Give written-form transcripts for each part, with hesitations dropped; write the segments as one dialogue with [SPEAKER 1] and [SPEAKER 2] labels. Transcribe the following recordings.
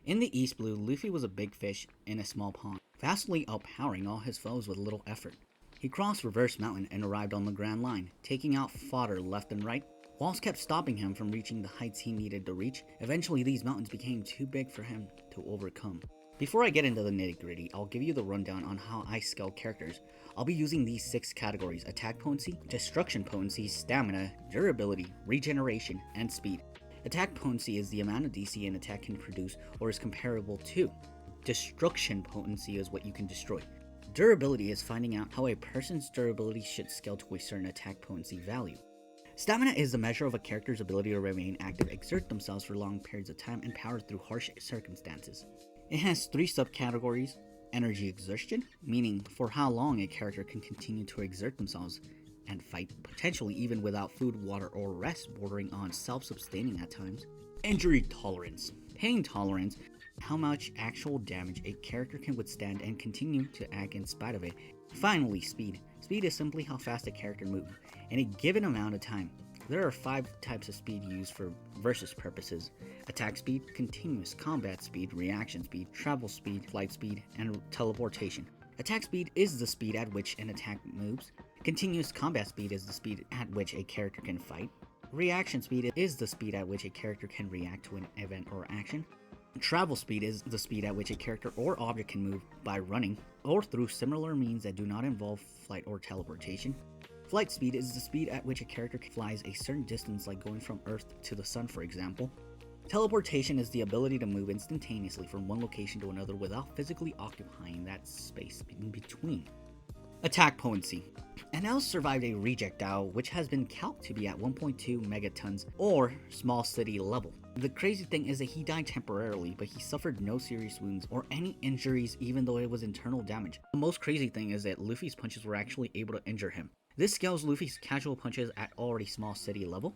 [SPEAKER 1] In the East Blue, Luffy was a big fish in a small pond, vastly outpowering all his foes with little effort. He crossed Reverse Mountain and arrived on the Grand Line, taking out fodder left and right. Walls kept stopping him from reaching the heights he needed to reach. Eventually, these mountains became too big for him to overcome. Before I get into the nitty-gritty, I'll give you the rundown on how I scale characters. I'll be using these 6 categories: attack potency, destruction potency, stamina, durability, regeneration, and speed. Attack potency is the amount of DC an attack can produce or is comparable to. Destruction potency is what you can destroy. Durability is finding out how a person's durability should scale to a certain attack potency value. Stamina is the measure of a character's ability to remain active, exert themselves for long periods of time, and power through harsh circumstances. It has 3 subcategories: energy exertion, meaning for how long a character can continue to exert themselves and fight, potentially even without food, water, or rest, bordering on self-sustaining at times. Injury tolerance, pain tolerance, how much actual damage a character can withstand and continue to act in spite of it. Finally, speed. Speed is simply how fast a character moves in a given amount of time. There are 5 types of speed used for versus purposes: attack speed, continuous combat speed, reaction speed, travel speed, flight speed, and teleportation. Attack speed is the speed at which an attack moves. Continuous combat speed is the speed at which a character can fight. Reaction speed is the speed at which a character can react to an event or action. Travel speed is the speed at which a character or object can move by running or through similar means that do not involve flight or teleportation. Flight speed is the speed at which a character flies a certain distance, like going from Earth to the Sun, for example. Teleportation is the ability to move instantaneously from one location to another without physically occupying that space in between. Attack potency. Enel survived a rejectile which has been calced to be at 1.2 megatons or small city level. The crazy thing is that he died temporarily, but he suffered no serious wounds or any injuries, even though it was internal damage. The most crazy thing is that Luffy's punches were actually able to injure him. This scales Luffy's casual punches at already small city level.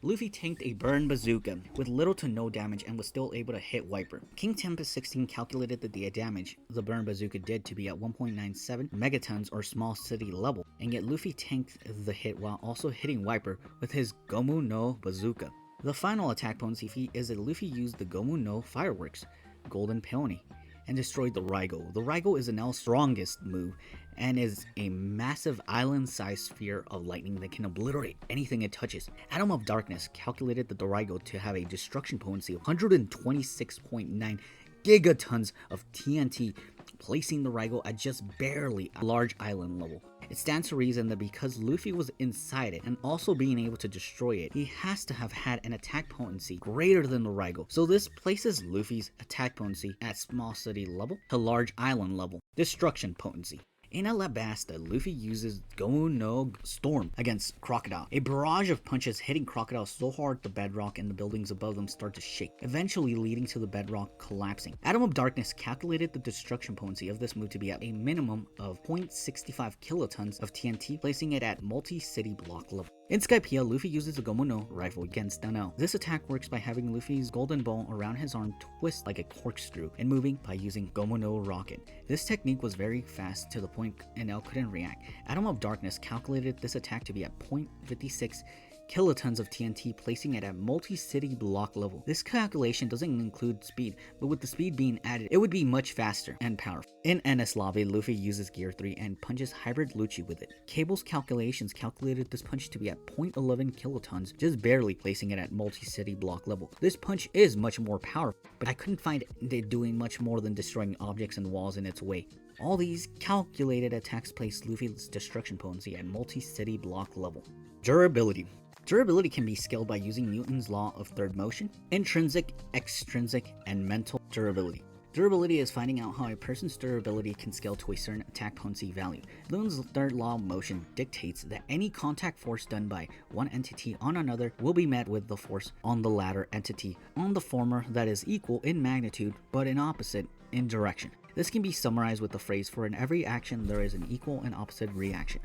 [SPEAKER 1] Luffy tanked a burn bazooka with little to no damage and was still able to hit Wyper. King Tempest 16 calculated that the damage the burn bazooka did to be at 1.97 megatons or small city level, and yet Luffy tanked the hit while also hitting Wyper with his Gomu no Bazooka. The final attack potency feat is that Luffy used the Gomu no Fireworks, Golden Peony, and destroyed the Raigou. The Raigou is Enel's strongest move and is a massive island-sized sphere of lightning that can obliterate anything it touches. Atom of Darkness calculated the Raigou to have a destruction potency of 126.9 gigatons of TNT, placing the Raigou at just barely a large island level. It stands to reason that because Luffy was inside it and also being able to destroy it, he has to have had an attack potency greater than the Raigou. So this places Luffy's attack potency at small city level to large island level. Destruction potency. In Alabasta, Luffy uses Gomu no Storm against Crocodile. A barrage of punches hitting Crocodile so hard the bedrock and the buildings above them start to shake, eventually leading to the bedrock collapsing. Atom of Darkness calculated the destruction potency of this move to be at a minimum of 0.65 kilotons of TNT, placing it at multi-city block level. In Skypiea, Luffy uses the Gomu no rifle against Enel. This attack works by having Luffy's golden ball around his arm twist like a corkscrew and moving by using Gomu no rocket. This technique was very fast to the point Enel couldn't react. Atom of Darkness calculated this attack to be at 0.56 kilotons of TNT, placing it at multi-city block level. This calculation doesn't include speed, but with the speed being added, it would be much faster and powerful. In Enies Lobby, Luffy uses Gear 3 and punches Hybrid Lucci with it. Cable's calculations calculated this punch to be at 0.11 kilotons, just barely placing it at multi-city block level. This punch is much more powerful, but I couldn't find it doing much more than destroying objects and walls in its way. All these calculated attacks place Luffy's destruction potency at multi-city block level. Durability. Durability can be scaled by using Newton's law of third motion, intrinsic, extrinsic, and mental durability. Durability is finding out how a person's durability can scale to a certain attack potency value. Newton's third law of motion dictates that any contact force done by one entity on another will be met with the force on the latter entity on the former that is equal in magnitude but in opposite in direction. This can be summarized with the phrase, for in every action there is an equal and opposite reaction.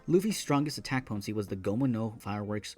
[SPEAKER 1] Luffy's strongest attack potency was the Gomu no Fireworks,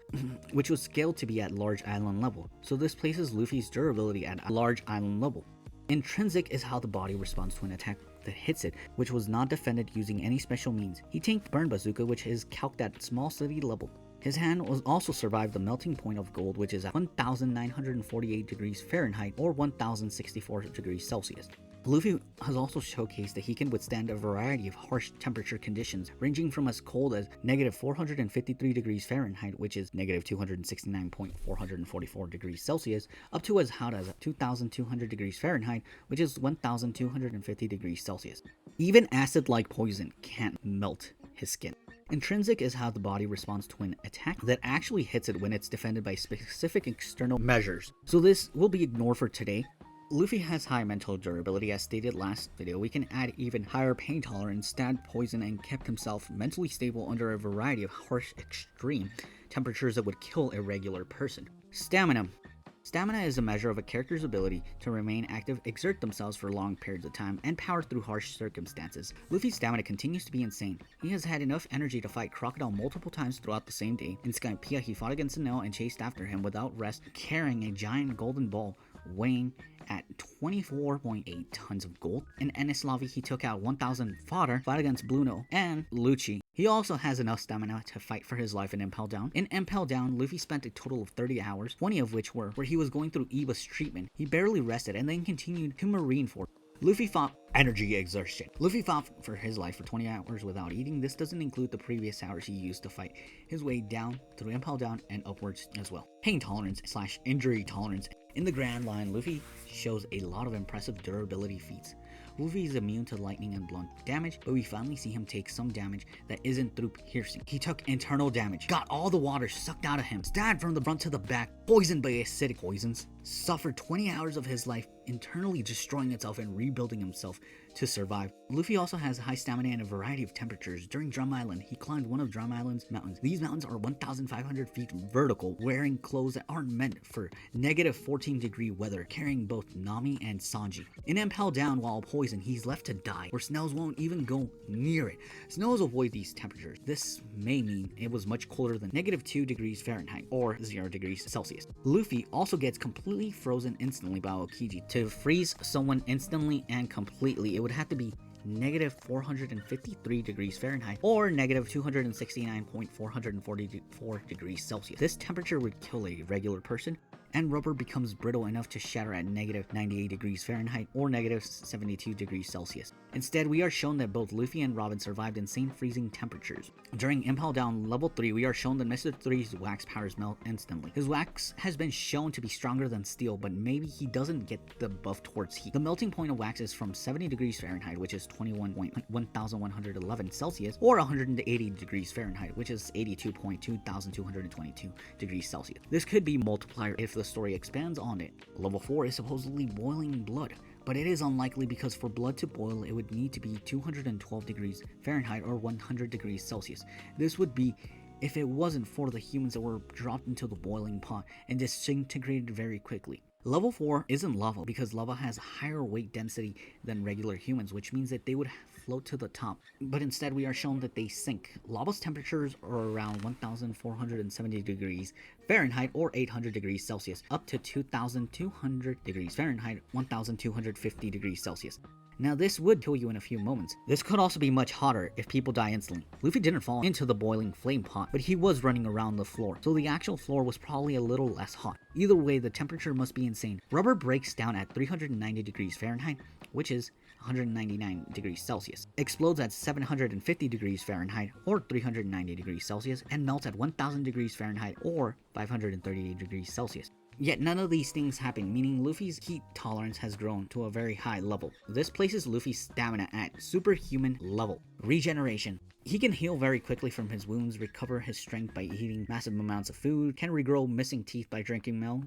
[SPEAKER 1] which was scaled to be at large island level, so this places Luffy's durability at large island level. Intrinsic is how the body responds to an attack that hits it, which was not defended using any special means. He tanked Burn Bazooka, which is calced at small city level. His hand was also survived the melting point of gold, which is at 1948 degrees Fahrenheit or 1064 degrees Celsius. Luffy has also showcased that he can withstand a variety of harsh temperature conditions, ranging from as cold as negative 453 degrees Fahrenheit, which is negative 269.444 degrees Celsius, up to as hot as 2200 degrees Fahrenheit, which is 1250 degrees Celsius. Even acid-like poison can't melt his skin. Intrinsic is how the body responds to an attack that actually hits it when it's defended by specific external measures. So this will be ignored for today. Luffy has high mental durability. As stated last video, we can add even higher pain tolerance, stand poison, and kept himself mentally stable under a variety of harsh extreme temperatures that would kill a regular person. Stamina. Stamina is a measure of a character's ability to remain active, exert themselves for long periods of time, and power through harsh circumstances. Luffy's stamina continues to be insane. He has had enough energy to fight Crocodile multiple times throughout the same day. In Skypiea, he fought against Enel and chased after him without rest, carrying a giant golden ball weighing at 24.8 tons of gold. In Enislavi, he took out 1,000 fodder, fought against Bluno and Lucci. He also has enough stamina to fight for his life in Impel Down. In Impel Down, Luffy spent a total of 30 hours, 20 of which were where he was going through Eva's treatment. He barely rested and then continued to Marineford. Luffy fought energy exertion. Luffy fought for his life for 20 hours without eating. This doesn't include the previous hours he used to fight his way down through Impel Down and upwards as well. Pain tolerance / injury tolerance. In the Grand Line, Luffy shows a lot of impressive durability feats. Luffy is immune to lightning and blunt damage, but we finally see him take some damage that isn't through piercing. He took internal damage, got all the water sucked out of him, stabbed from the front to the back, poisoned by acidic poisons, suffered 20 hours of his life internally destroying itself and rebuilding himself to survive. Luffy also has high stamina in a variety of temperatures. During Drum Island, he climbed one of Drum Island's mountains. These mountains are 1,500 feet vertical, wearing clothes that aren't meant for negative 14 degree weather, carrying both Nami and Sanji. In Impel Down, while poisoned, he's left to die, where snails won't even go near it. Snails avoid these temperatures. This may mean it was much colder than negative 2 degrees Fahrenheit or 0 degrees Celsius. Luffy also gets completely frozen instantly by Aokiji. To freeze someone instantly and completely, it would have to be negative 453 degrees Fahrenheit or negative 269.444 degrees Celsius. This temperature would kill a regular person, and rubber becomes brittle enough to shatter at negative 98 degrees Fahrenheit or negative 72 degrees Celsius. Instead, we are shown that both Luffy and Robin survived insane freezing temperatures. During Impel Down Level 3, we are shown that Mr. 3's wax powers melt instantly. His wax has been shown to be stronger than steel, but maybe he doesn't get the buff towards heat. The melting point of wax is from 70 degrees Fahrenheit, which is 21.1111 Celsius, or 180 degrees Fahrenheit, which is 82.2222 degrees Celsius. This could be multiplier if the story expands on it. Level 4 is supposedly boiling blood, but it is unlikely because for blood to boil, it would need to be 212 degrees Fahrenheit or 100 degrees Celsius. This would be if it wasn't for the humans that were dropped into the boiling pot and disintegrated very quickly. Level 4 isn't lava because lava has higher weight density than regular humans, which means that they would float to the top, but instead we are shown that they sink. Lava's temperatures are around 1,470 degrees Fahrenheit or 800 degrees Celsius, up to 2,200 degrees Fahrenheit, 1,250 degrees Celsius. Now this would kill you in a few moments. This could also be much hotter if people die instantly. Luffy didn't fall into the boiling flame pot, but he was running around the floor, so the actual floor was probably a little less hot. Either way, the temperature must be insane. Rubber breaks down at 390 degrees Fahrenheit, which is 199 degrees Celsius, explodes at 750 degrees Fahrenheit or 390 degrees Celsius, and melts at 1000 degrees Fahrenheit or 538 degrees Celsius. Yet none of these things happen, meaning Luffy's heat tolerance has grown to a very high level. This places Luffy's stamina at superhuman level. Regeneration. He can heal very quickly from his wounds, recover his strength by eating massive amounts of food, can regrow missing teeth by drinking milk.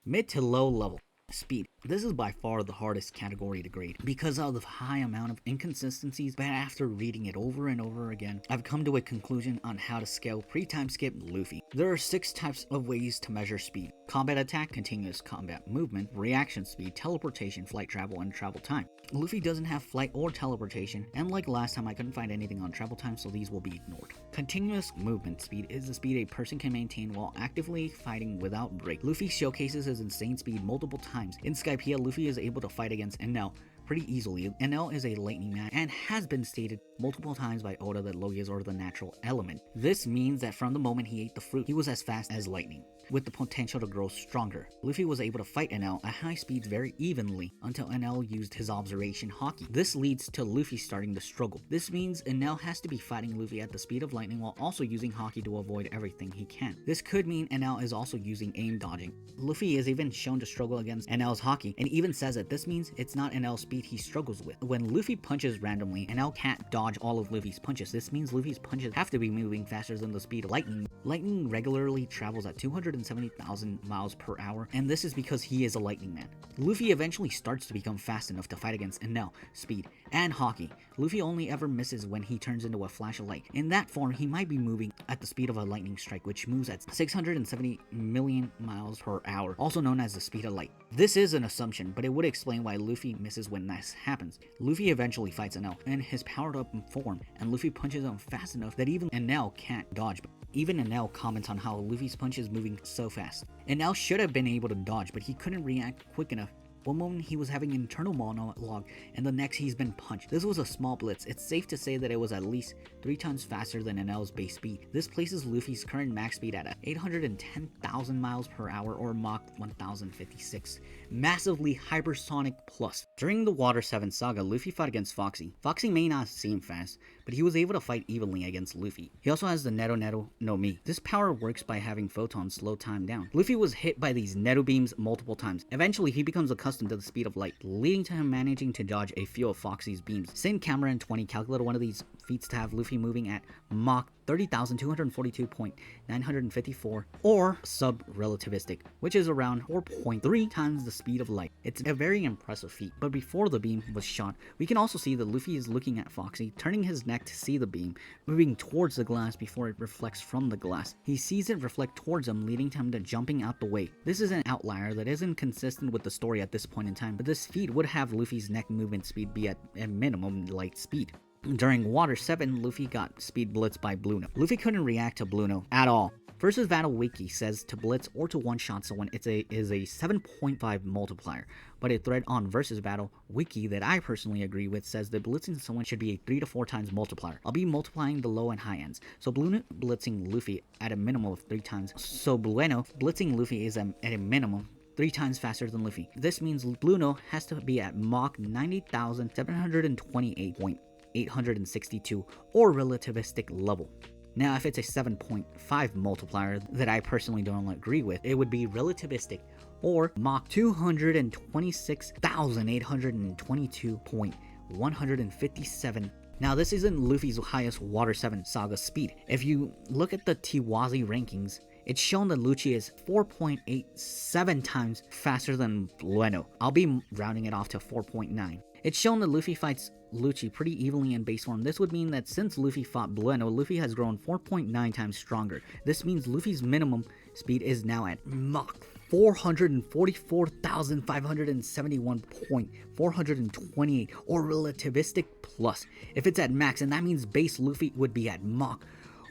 [SPEAKER 1] Mid to low level. Speed. This is by far the hardest category to grade because of the high amount of inconsistencies, but after reading it over and over again, I've come to a conclusion on how to scale pre-time skip Luffy. There are 6 types of ways to measure speed: combat attack, continuous combat movement, reaction speed, teleportation, flight travel, and travel time. Luffy doesn't have flight or teleportation, and like last time I couldn't find anything on travel time, so these will be ignored. Continuous movement speed is the speed a person can maintain while actively fighting without break. Luffy showcases his insane speed multiple times. In Skypiea, Luffy is able to fight against Enel pretty easily. Enel is a lightning man and has been stated multiple times by Oda that Logias are the natural element. This means that from the moment he ate the fruit, he was as fast as lightning, with the potential to grow stronger. Luffy was able to fight Enel at high speeds very evenly until Enel used his observation haki. This leads to Luffy starting to struggle. This means Enel has to be fighting Luffy at the speed of lightning while also using haki to avoid everything he can. This could mean Enel is also using aim dodging. Luffy is even shown to struggle against Enel's haki and even says that this means it's not Enel's speed he struggles with. When Luffy punches randomly, Enel can't dodge all of Luffy's punches. This means Luffy's punches have to be moving faster than the speed of lightning. Lightning regularly travels at 270,000 miles per hour, and this is because he is a lightning man. Luffy eventually starts to become fast enough to fight against Enel, speed, and haki. Luffy only ever misses when he turns into a flash of light. In that form, he might be moving at the speed of a lightning strike, which moves at 670 million miles per hour, also known as the speed of light. This is an assumption, but it would explain why Luffy misses when this happens. Luffy eventually fights Enel in his powered up form, and Luffy punches him fast enough that even Enel can't dodge. Even Enel comments on how Luffy's punch is moving so fast. Enel should have been able to dodge, but he couldn't react quick enough. One moment he was having an internal monologue, and the next he's been punched. This was a small blitz. It's safe to say that it was at least 3 times faster than Enel's base speed. This places Luffy's current max speed at 810,000 miles per hour, or Mach 1056. Massively hypersonic plus. During the Water 7 saga, Luffy fought against Foxy. Foxy may not seem fast, but he was able to fight evenly against Luffy. He also has the Neto no Mi. This power works by having photons slow time down. Luffy was hit by these Neto beams multiple times. Eventually, he becomes accustomed to the speed of light, leading to him managing to dodge a few of Foxy's beams. Sin Cameron 20 calculated one of these feats to have Luffy moving at Mach 30,242.954, or sub-relativistic, which is around 4.3 times the speed of light. It's a very impressive feat, but before the beam was shot, we can also see that Luffy is looking at Foxy, turning his neck to see the beam, moving towards the glass before it reflects from the glass. He sees it reflect towards him, leading to him to jumping out the way. This is an outlier that isn't consistent with the story at this point in time, but this feat would have Luffy's neck movement speed be at a minimum light speed. During Water 7, Luffy got speed blitzed by Blueno. Luffy couldn't react to Blueno at all. Versus Battle Wiki says to blitz or to one-shot someone is a 7.5 multiplier, but a thread on Versus Battle Wiki that I personally agree with says that blitzing someone should be a 3 to 4 times multiplier. I'll be multiplying the low and high ends, so Blueno blitzing Luffy at a minimum of 3 times. So Blueno blitzing Luffy is at a minimum 3 times faster than Luffy. This means Blueno has to be at Mach 90,728.862 or relativistic level. Now, if it's a 7.5 multiplier that I personally don't agree with, it would be relativistic or Mach 226,822.157. Now, this isn't Luffy's highest Water 7 saga speed. If you look at the Tiwazi rankings, it's shown that Lucci is 4.87 times faster than Blueno. I'll be rounding it off to 4.9. It's shown that Luffy fights Lucci pretty evenly in base form. This would mean that since Luffy fought Blueno, Luffy has grown 4.9 times stronger. This means Luffy's minimum speed is now at Mach 444,571.428 or relativistic plus. If it's at max, and that means base Luffy would be at Mach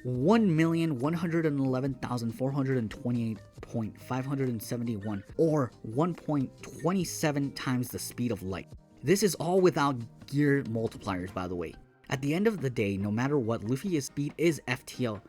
[SPEAKER 1] 1,111,428.571 or 1.27 times the speed of light. This is all without gear multipliers, by the way. At the end of the day, no matter what, Luffy's speed is FTL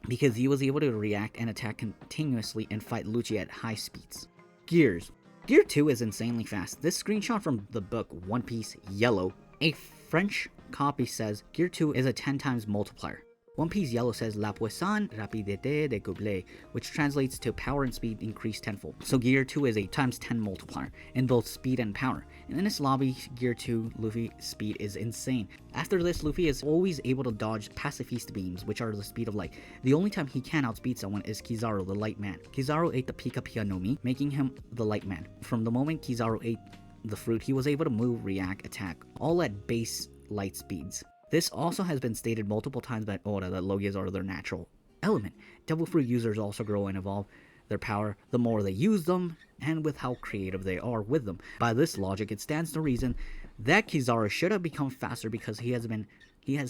[SPEAKER 1] because he was able to react and attack continuously and fight Lucci at high speeds. Gears. Gear 2 is insanely fast. This screenshot from the book One Piece Yellow, a French copy says Gear 2 is a 10 times multiplier. One Piece Yellow says La puissance rapidité décuplée, which translates to power and speed increased tenfold. So Gear 2 is a times 10 multiplier in both speed and power. And in this lobby, Gear 2 Luffy speed is insane. After this, Luffy is always able to dodge pacifist beams, which are the speed of light. The only time he can outspeed someone is Kizaru, the light man. Kizaru ate the Pika Pika no Mi, making him the light man. From the moment Kizaru ate the fruit, he was able to move, react, attack, all at base light speeds. This also has been stated multiple times by Oda that Logias are their natural element. Devil Fruit users also grow and evolve their power the more they use them and with how creative they are with them. By this logic, it stands to reason that Kizaru should have become faster because he has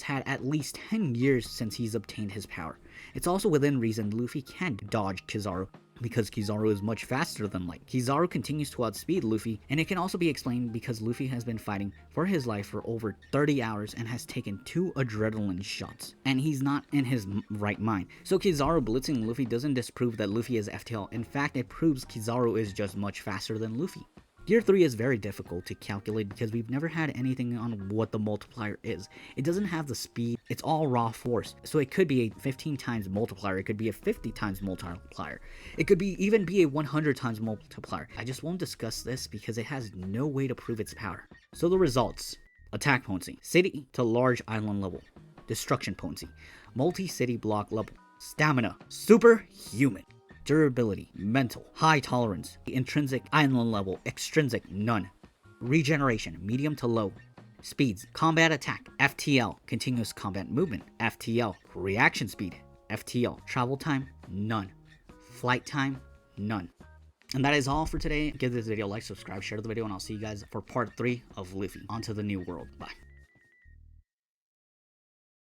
[SPEAKER 1] had at least 10 years since he's obtained his power. It's also within reason Luffy can't dodge Kizaru because Kizaru is much faster than light. Kizaru continues to outspeed Luffy, and it can also be explained because Luffy has been fighting for his life for over 30 hours and has taken 2 adrenaline shots, and he's not in his right mind. So Kizaru blitzing Luffy doesn't disprove that Luffy is FTL. In fact, it proves Kizaru is just much faster than Luffy. Gear 3 is very difficult to calculate because we've never had anything on what the multiplier is. It doesn't have the speed, it's all raw force. So it could be a 15 times multiplier, it could be a 50 times multiplier, it could even be a 100 times multiplier. I just won't discuss this because it has no way to prove its power. So the results: attack potency, city to large island level; destruction potency, multi-city block level; stamina, superhuman; durability, mental, high tolerance, intrinsic, island level, extrinsic, none; regeneration, medium to low; speeds, combat attack, FTL, continuous combat movement, FTL, reaction speed, FTL, travel time, none; flight time, none. And that is all for today. Give this video a like, subscribe, share the video, and I'll see you guys for part 3 of Luffy onto the new world. Bye.